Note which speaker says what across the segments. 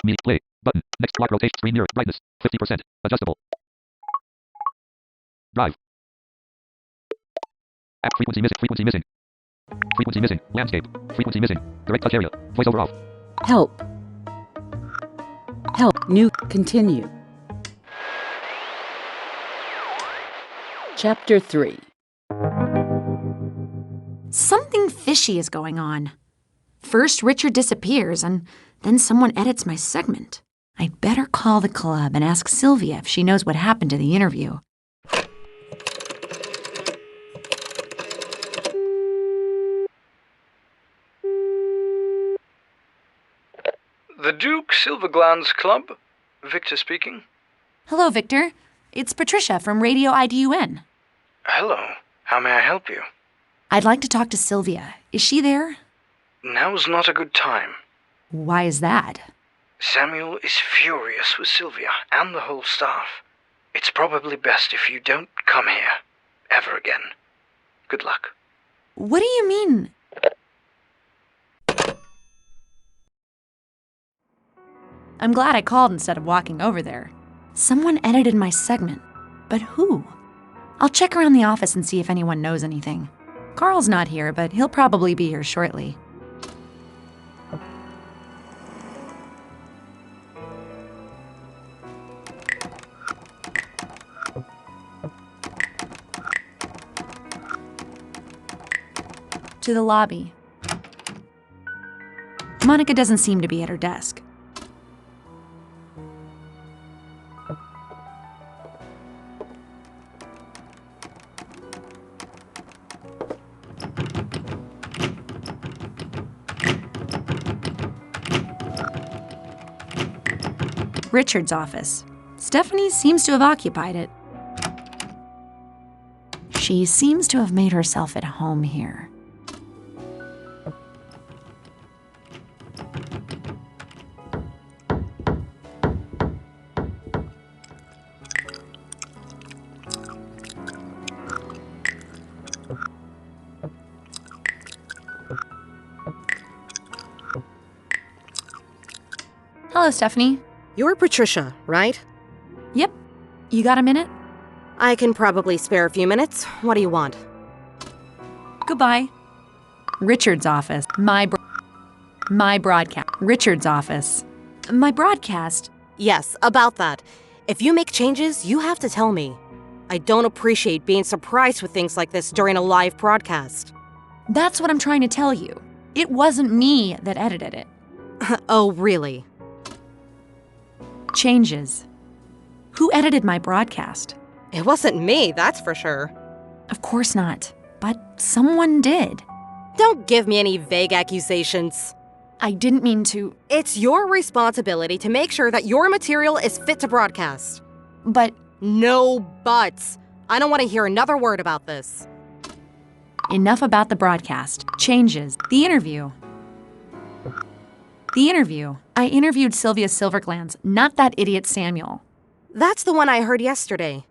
Speaker 1: Media play. Button. Next clock rotation. Screen near. Brightness. 50%. Adjustable. Drive. App frequency missing. Frequency missing. Frequency missing. Landscape. Frequency missing. Direct touch area. Voiceover off.
Speaker 2: Help. Help. New. Continue. Chapter 3.
Speaker 3: Something fishy is going on. First, Richard disappears, and then someone edits my segment. I'd better call the club and ask Sylvia if she knows what happened to the interview.
Speaker 4: The Duke Silverglands Club? Victor speaking.
Speaker 3: Hello, Victor. It's Patricia from Radio IDUN.
Speaker 4: Hello. How may I help you?
Speaker 3: I'd like to talk to Sylvia. Is she there?
Speaker 4: Now's not a good time.
Speaker 3: Why is that?
Speaker 4: Samuel is furious with Sylvia and the whole staff. It's probably best if you don't come here ever again. Good luck.
Speaker 3: What do you mean? I'm glad I called instead of walking over there. Someone edited my segment. But who? I'll check around the office and see if anyone knows anything. Carl's not here, but he'll probably be here shortly. To the lobby. Monica doesn't seem to be at her desk. Richard's office. Stephanie seems to have occupied it. She seems to have made herself at home here. Hello, Stephanie.
Speaker 5: You're Patricia, right?
Speaker 3: Yep. You got a minute?
Speaker 5: I can probably spare a few minutes. What do you want?
Speaker 3: Goodbye. Richard's office. My broadcast. Richard's office. My broadcast.
Speaker 5: Yes, about that. If you make changes, you have to tell me. I don't appreciate being surprised with things like this during a live broadcast.
Speaker 3: That's what I'm trying to tell you. It wasn't me that edited it.
Speaker 5: Oh, really?
Speaker 3: Changes. Who edited my broadcast?
Speaker 5: It wasn't me, that's for sure.
Speaker 3: Of course not. But someone did.
Speaker 5: Don't give me any vague accusations.
Speaker 3: I didn't mean to.
Speaker 5: It's your responsibility to make sure that your material is fit to broadcast.
Speaker 3: But
Speaker 5: No buts. I don't want to hear another word about this.
Speaker 3: enough about the broadcast. Changes. The interview. I interviewed Sylvia Silverglands, not that idiot Samuel.
Speaker 5: That's the one I heard yesterday.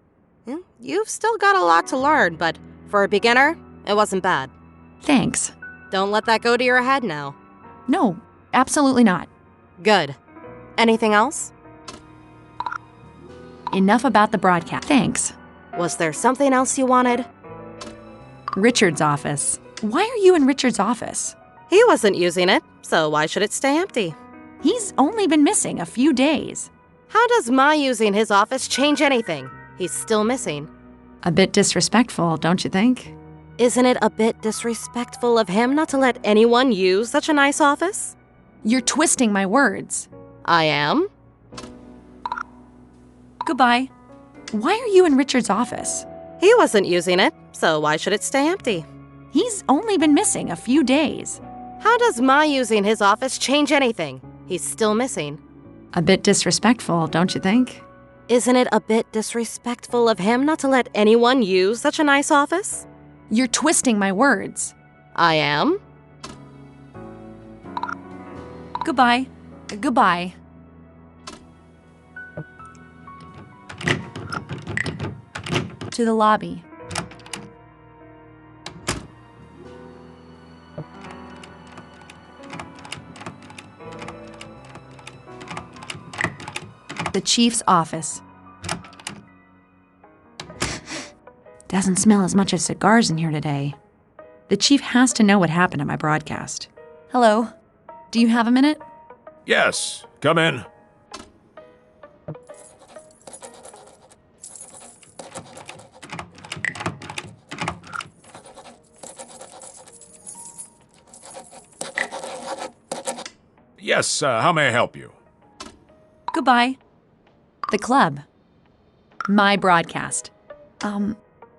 Speaker 5: You've still got a lot to learn, but for a beginner, it wasn't bad.
Speaker 3: Thanks.
Speaker 5: Don't let that go to your head now.
Speaker 3: No, absolutely not.
Speaker 5: Good. Anything else?
Speaker 3: Enough about the broadcast. Thanks.
Speaker 5: Was there something else you wanted?
Speaker 3: Richard's office. Why are you in Richard's office?
Speaker 5: He wasn't using it, so why should it stay empty?
Speaker 3: He's only been missing a few days.
Speaker 5: How does my using his office change anything? He's still missing.
Speaker 3: A bit disrespectful, don't you think?
Speaker 5: Isn't it a bit disrespectful of him not to let anyone use such a nice office?
Speaker 3: You're twisting my words.
Speaker 5: I am?
Speaker 3: Goodbye. Why are you in Richard's office?
Speaker 5: He wasn't using it, so why should it stay empty?
Speaker 3: He's only been missing a few days.
Speaker 5: How does my using his office change anything? He's still missing.
Speaker 3: A bit disrespectful, don't you think?
Speaker 5: Isn't it a bit disrespectful of him not to let anyone use such a nice office?
Speaker 3: You're twisting my words.
Speaker 5: I am?
Speaker 3: Goodbye. Goodbye. To the lobby. The chief's office. Doesn't smell as much of cigars in here today. The chief has to know what happened to my broadcast. Hello. Do you have a minute?
Speaker 6: Yes, come in. Yes, how may I help you?
Speaker 3: Goodbye. The club. My broadcast.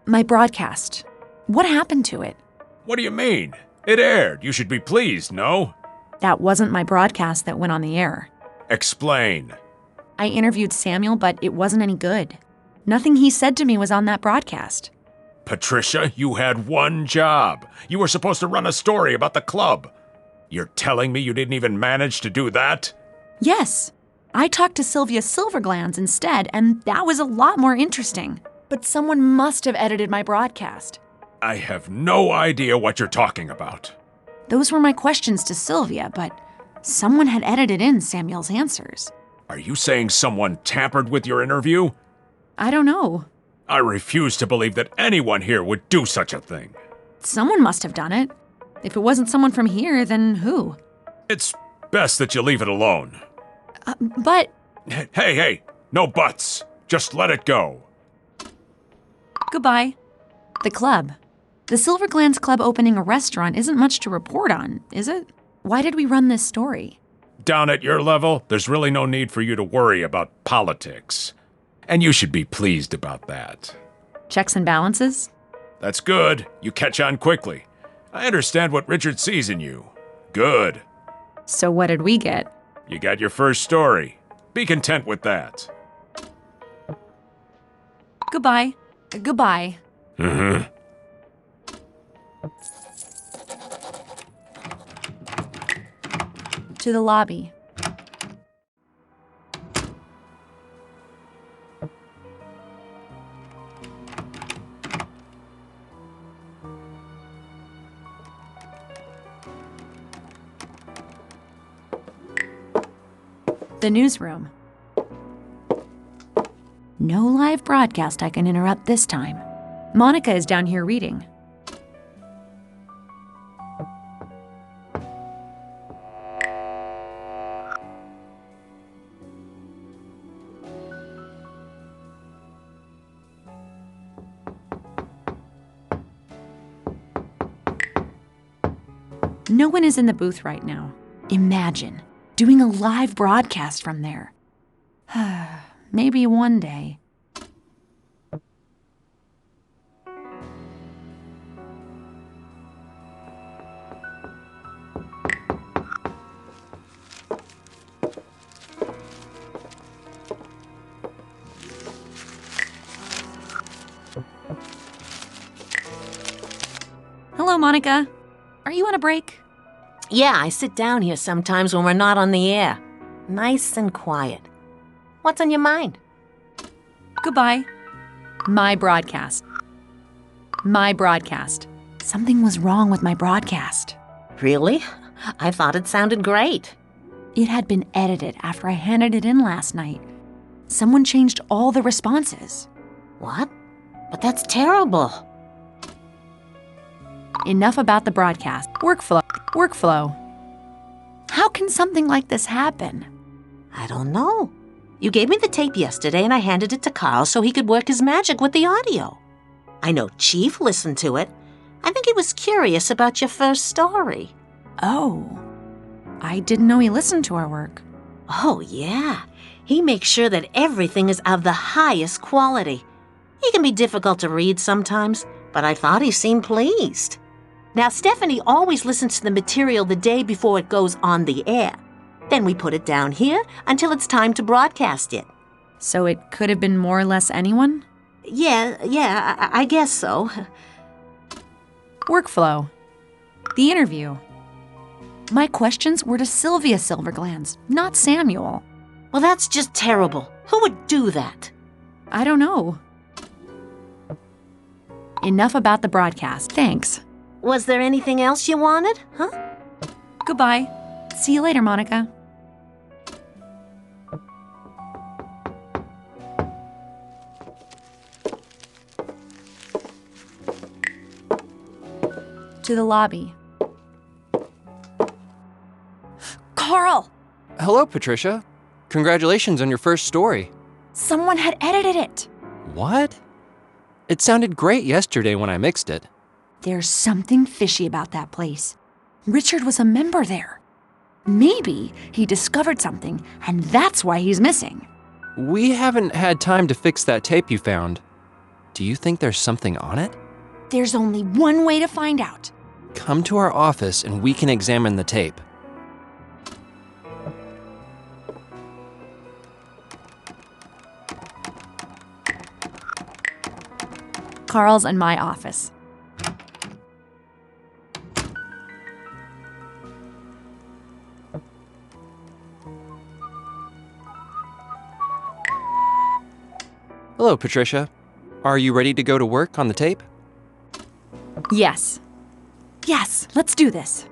Speaker 3: My broadcast. What happened to it?
Speaker 6: What do you mean? It aired. You should be pleased, no?
Speaker 3: That wasn't my broadcast that went on the air.
Speaker 6: Explain.
Speaker 3: I interviewed Samuel, but it wasn't any good. Nothing he said to me was on that broadcast.
Speaker 6: Patricia, you had one job. You were supposed to run a story about the club. You're telling me you didn't even manage to do that?
Speaker 3: Yes. I talked to Sylvia Silverglands instead, and that was a lot more interesting. But someone must have edited my broadcast.
Speaker 6: I have no idea what you're talking about.
Speaker 3: Those were my questions to Sylvia, but someone had edited in Samuel's answers.
Speaker 6: Are you saying someone tampered with your interview?
Speaker 3: I don't know.
Speaker 6: I refuse to believe that anyone here would do such a thing.
Speaker 3: Someone must have done it. If it wasn't someone from here, then who?
Speaker 6: It's best that you leave it alone.
Speaker 3: But...
Speaker 6: Hey, no buts. Just let it go.
Speaker 3: Goodbye. The club. The Silverglands Club opening a restaurant isn't much to report on, is it? Why did we run this story?
Speaker 6: Down at your level, there's really no need for you to worry about politics. And you should be pleased about that.
Speaker 3: Checks and balances?
Speaker 6: That's good. You catch on quickly. I understand what Richard sees in you. Good.
Speaker 3: So what did we get?
Speaker 6: You got your first story. Be content with that.
Speaker 3: Goodbye. Goodbye.
Speaker 6: Mm-hmm.
Speaker 3: To the lobby. The newsroom. No live broadcast I can interrupt this time. Monica is down here reading. No one is in the booth right now. Imagine doing a live broadcast from there. Maybe one day. Hello, Monica. Are you on a break?
Speaker 7: Yeah, I sit down here sometimes when we're not on the air. Nice and quiet. What's on your mind?
Speaker 3: Goodbye. My broadcast. My broadcast. Something was wrong with my broadcast.
Speaker 7: Really? I thought it sounded great.
Speaker 3: It had been edited after I handed it in last night. Someone changed all the responses.
Speaker 7: What? But that's terrible.
Speaker 3: Enough about the broadcast. Workflow. How can something like this happen?
Speaker 7: I don't know. You gave me the tape yesterday and I handed it to Carl so he could work his magic with the audio. I know Chief listened to it. I think he was curious about your first story.
Speaker 3: Oh. I didn't know he listened to our work.
Speaker 7: Oh, yeah. He makes sure that everything is of the highest quality. He can be difficult to read sometimes, but I thought he seemed pleased. Now, Stephanie always listens to the material the day before it goes on the air. Then we put it down here until it's time to broadcast it.
Speaker 3: So it could have been more or less anyone?
Speaker 7: Yeah, I guess so.
Speaker 3: Workflow. The interview. My questions were to Sylvia Silverglands, not Samuel.
Speaker 7: Well, that's just terrible. Who would do that?
Speaker 3: I don't know. Enough about the broadcast. Thanks.
Speaker 7: Was there anything else you wanted, huh?
Speaker 3: Goodbye. See you later, Monica. To the lobby. Carl!
Speaker 8: Hello, Patricia. Congratulations on your first story.
Speaker 3: Someone had edited it.
Speaker 8: What? It sounded great yesterday when I mixed it.
Speaker 3: There's something fishy about that place. Richard was a member there. Maybe he discovered something, and that's why he's missing.
Speaker 8: We haven't had time to fix that tape you found. Do you think there's something on it?
Speaker 3: There's only one way to find out.
Speaker 8: Come to our office and we can examine the tape.
Speaker 3: Carl's in my office.
Speaker 8: Hello, Patricia. Are you ready to go to work on the tape?
Speaker 3: Yes. Yes, let's do this.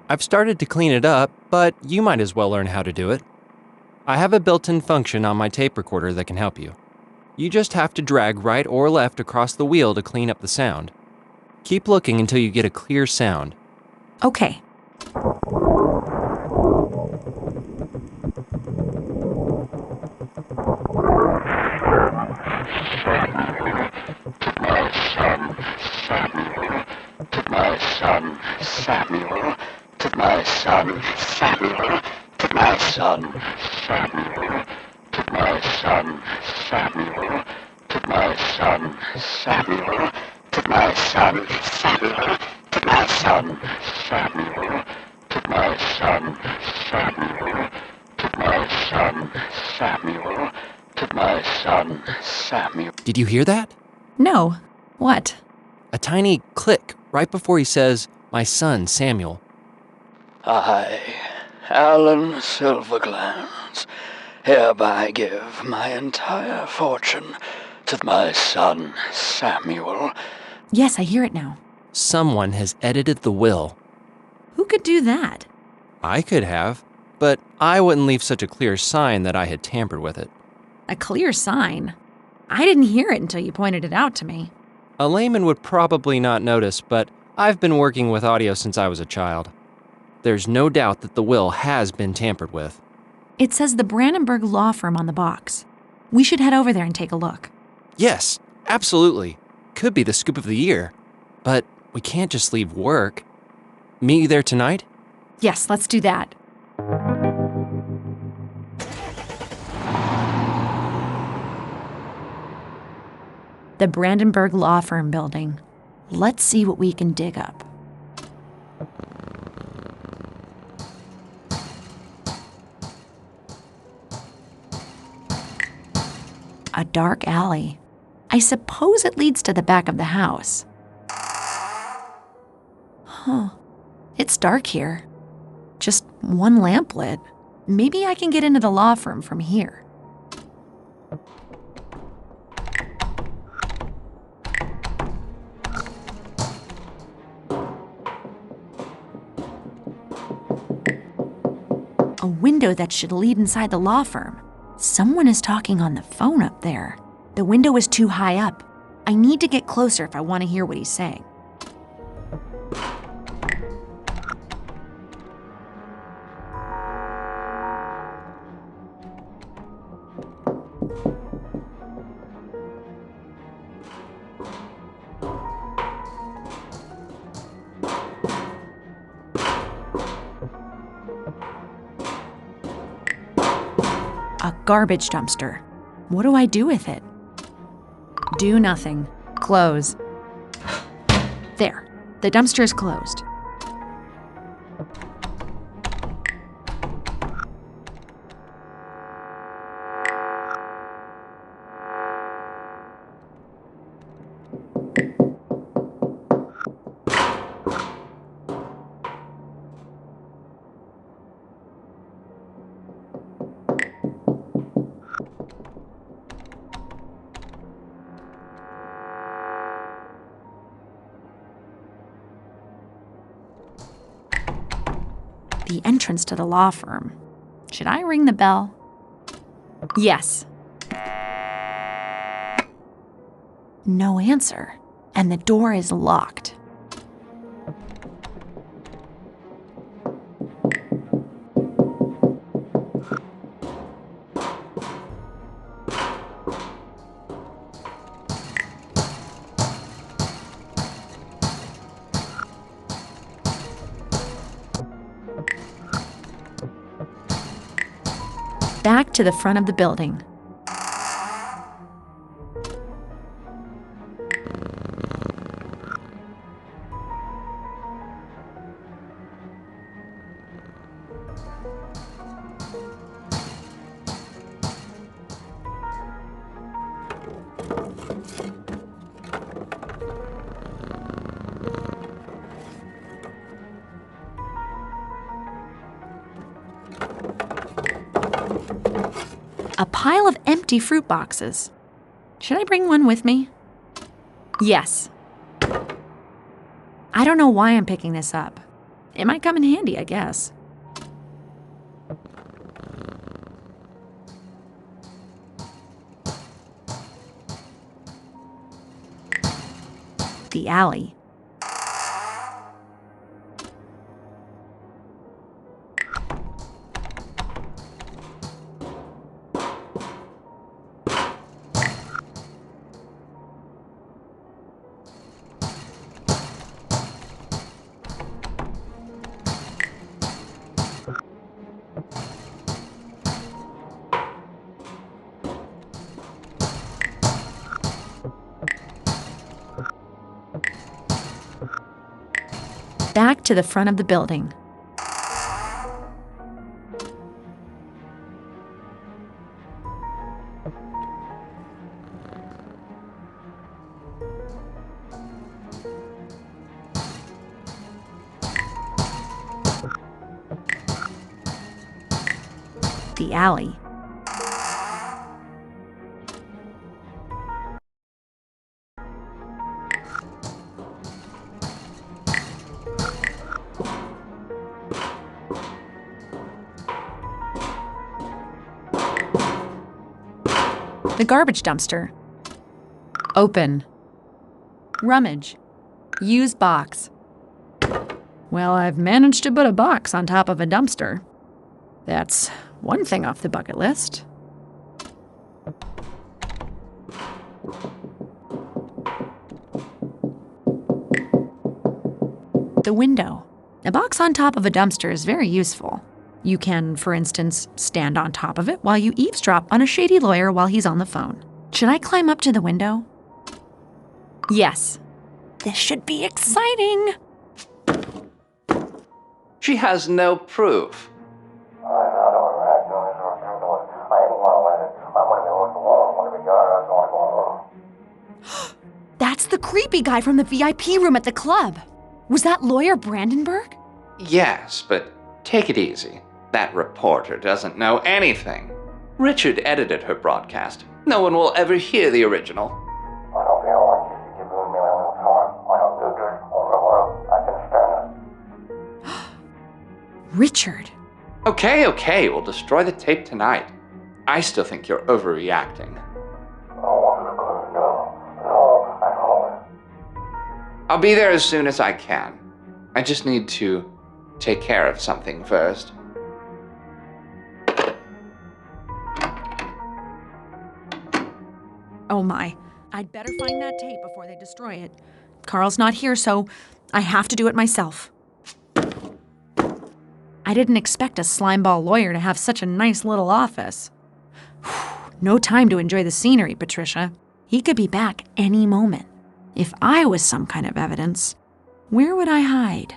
Speaker 8: I've started to clean it up, but you might as well learn how to do it. I have a built-in function on my tape recorder that can help you. You just have to drag right or left across the wheel to clean up the sound. Keep looking until you get a clear sound.
Speaker 3: Okay.
Speaker 9: Samuel, to my son Samuel, to my son Samuel, to my son Samuel, to my son Samuel, to my son Samuel, to my son Samuel, to my son Samuel, to my son Samuel, to my son Samuel.
Speaker 8: Did you hear that?
Speaker 3: No. What?
Speaker 8: A tiny click right before he says, "My son, Samuel."
Speaker 9: I, Alan Silverglands, hereby give my entire fortune to my son Samuel.
Speaker 3: Yes, I hear it now.
Speaker 8: Someone has edited the will.
Speaker 3: Who could do that?
Speaker 8: I could have, but I wouldn't leave such a clear sign that I had tampered with it.
Speaker 3: A clear sign? I didn't hear it until you pointed it out to me.
Speaker 8: A layman would probably not notice, but I've been working with audio since I was a child. There's no doubt that the will has been tampered with.
Speaker 3: It says the Brandenburg Law Firm on the box. We should head over there and take a look.
Speaker 8: Yes, absolutely. Could be the scoop of the year. But we can't just leave work. Meet you there tonight?
Speaker 3: Yes, let's do that. The Brandenburg Law Firm building. Let's see what we can dig up. A dark alley. I suppose it leads to the back of the house. Huh. It's dark here. Just one lamp lit. Maybe I can get into the law firm from here. A window that should lead inside the law firm. Someone is talking on the phone up there. The window is too high up. I need to get closer if I want to hear what he's saying. A garbage dumpster. What do I do with it? Do nothing. Close. There. The dumpster is closed. The entrance to the law firm. Should I ring the bell? Yes. No answer. and the door is locked. Back to the front of the building. A pile of empty fruit boxes. Should I bring one with me? Yes. I don't know why I'm picking this up. It might come in handy, I guess. The alley. Back to the front of the building. The alley. The garbage dumpster. Open. Rummage. Use box. Well, I've managed to put a box on top of a dumpster. That's one thing off the bucket list. The window. A box on top of a dumpster is very useful. You can, for instance, stand on top of it while you eavesdrop on a shady lawyer while he's on the phone. Should I climb up to the window? Yes. This should be exciting.
Speaker 10: She has no proof.
Speaker 3: That's the creepy guy from the VIP room at the club. Was that lawyer Brandenburg?
Speaker 10: Yes, but take it easy. That reporter doesn't know anything. Richard edited her broadcast. No one will ever hear the original.
Speaker 3: Richard.
Speaker 10: Okay, we'll destroy the tape tonight. I still think you're overreacting. I'll be there as soon as I can. I just need to take care of something first.
Speaker 3: Oh my, I'd better find that tape before they destroy it. Carl's not here, so I have to do it myself. I didn't expect a slimeball lawyer to have such a nice little office. No time to enjoy the scenery, Patricia. He could be back any moment. If I was some kind of evidence, where would I hide?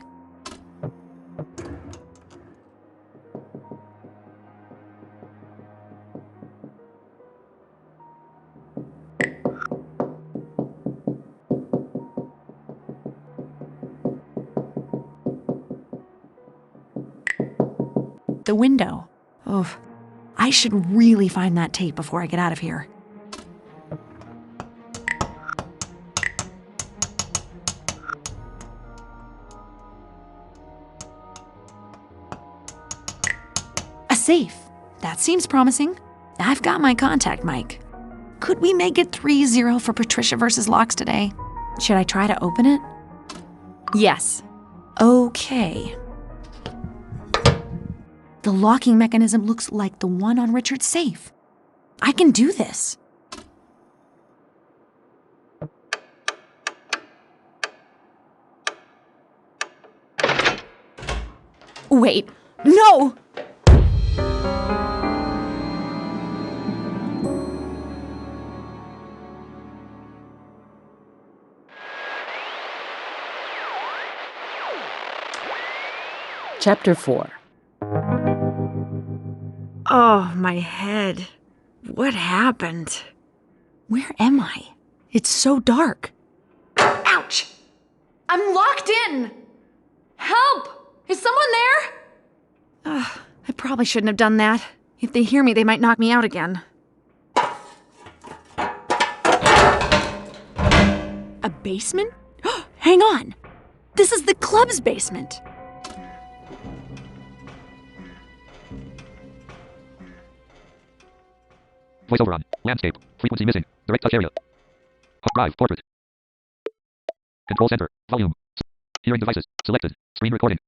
Speaker 3: The window. Oh, I should really find that tape before I get out of here. A safe. That seems promising. I've got my contact mic. Could we make it 3-0 for Patricia versus Locks today? Should I try to open it? Yes. Okay. The locking mechanism looks like the one on Richard's safe. I can do this. Wait, no!
Speaker 2: Chapter 4.
Speaker 3: Oh, my head. What happened? Where am I? It's so dark. Ouch! I'm locked in! Help! Is someone there? I probably shouldn't have done that. If they hear me, they might knock me out again. A basement? Hang on! This is the club's basement!
Speaker 1: Voiceover on. Landscape. Frequency missing. Direct touch area. Hard drive. Portrait. Control center. Volume. Hearing devices. Selected. Screen recording.